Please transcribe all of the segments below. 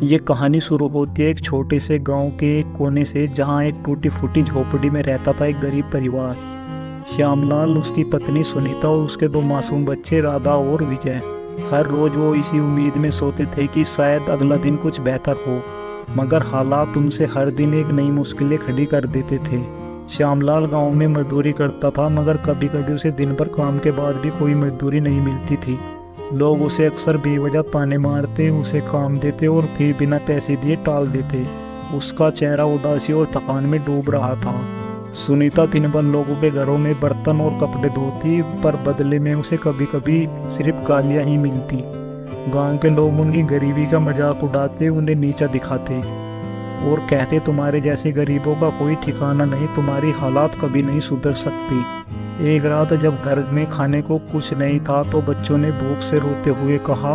ये कहानी शुरू होती है एक छोटे से गांव के एक कोने से, जहां एक टूटी फूटी झोपड़ी में रहता था एक गरीब परिवार। श्यामलाल, उसकी पत्नी सुनीता और उसके दो मासूम बच्चे राधा और विजय। हर रोज वो इसी उम्मीद में सोते थे कि शायद अगला दिन कुछ बेहतर हो, मगर हालात उनसे हर दिन एक नई मुश्किलें खड़ी कर देते थे। श्यामलाल गांव में मजदूरी करता था, मगर कभी कभी उसे दिन भर काम के बाद भी कोई मजदूरी नहीं मिलती थी। लोग उसे अक्सर बेवजह ताने मारते, उसे काम देते और फिर बिना पैसे दिए टाल देते। उसका चेहरा उदासी और थकान में डूब रहा था। सुनीता दिन भर लोगों के घरों में बर्तन और कपड़े धोती, पर बदले में उसे कभी कभी सिर्फ गालियां ही मिलती। गांव के लोग उनकी गरीबी का मजाक उड़ाते, उन्हें नीचा दिखाते और कहते, तुम्हारे जैसे गरीबों का कोई ठिकाना नहीं, तुम्हारी हालात कभी नहीं सुधर सकती। एक रात जब घर में खाने को कुछ नहीं था तो बच्चों ने भूख से रोते हुए कहा,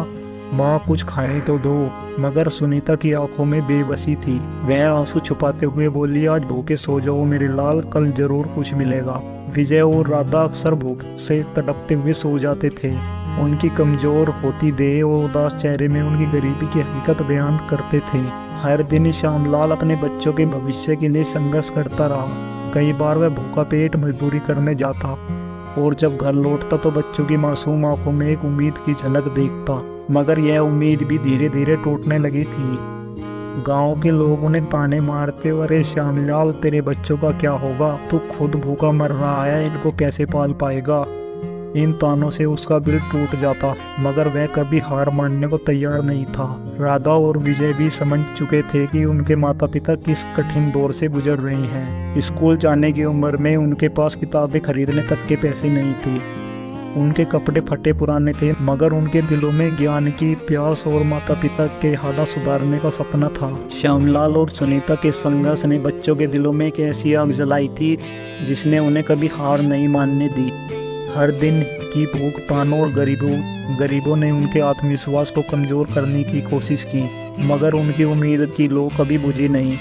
माँ कुछ खाने तो दो। मगर सुनीता की आंखों में बेबसी थी। वह आंसू छुपाते हुए बोली, आज भूखे सो जाओ मेरे लाल, कल जरूर कुछ मिलेगा। विजय और राधा अक्सर भूख से तड़पते हुए सो जाते थे। उनकी कमजोर होती देह और उदास चेहरे में उनकी गरीबी की हकीकत बयान करते थे। हर दिन श्यामलाल अपने बच्चों के भविष्य के लिए संघर्ष करता रहा। कई बार वह भूखा पेट मजदूरी करने जाता और जब घर लौटता तो बच्चों की मासूम आंखों में एक उम्मीद की झलक देखता, मगर यह उम्मीद भी धीरे धीरे टूटने लगी थी। गांव के लोग उन्हें ताने मारते, अरे श्यामलाल तेरे बच्चों का क्या होगा, तू खुद भूखा मर रहा है, इनको कैसे पाल पाएगा। इन तानों से उसका दिल टूट जाता, मगर वह कभी हार मानने को तैयार नहीं था। राधा और विजय भी समझ चुके थे कि उनके माता पिता किस कठिन दौर से गुजर रहे हैं। स्कूल जाने की उम्र में उनके पास किताबें खरीदने तक के पैसे नहीं थे। उनके कपड़े फटे पुराने थे, मगर उनके दिलों में ज्ञान की प्यास और माता पिता के हालात सुधारने का सपना था। श्यामलाल और सुनीता के संघर्ष ने बच्चों के दिलों में एक ऐसी आग जलाई थी जिसने उन्हें कभी हार नहीं मानने दी। हर दिन की भूख, तानों और गरीबों ने उनके आत्मविश्वास को कमजोर करने की कोशिश की, मगर उनकी उम्मीद की लौ कभी बुझी नहीं।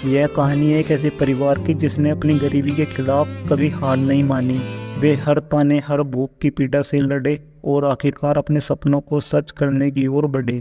यह कहानी है एक ऐसे परिवार की जिसने अपनी गरीबी के खिलाफ कभी हार नहीं मानी। वे हर ताने, हर भूख की पीड़ा से लड़े और आखिरकार अपने सपनों को सच करने की ओर बढ़े।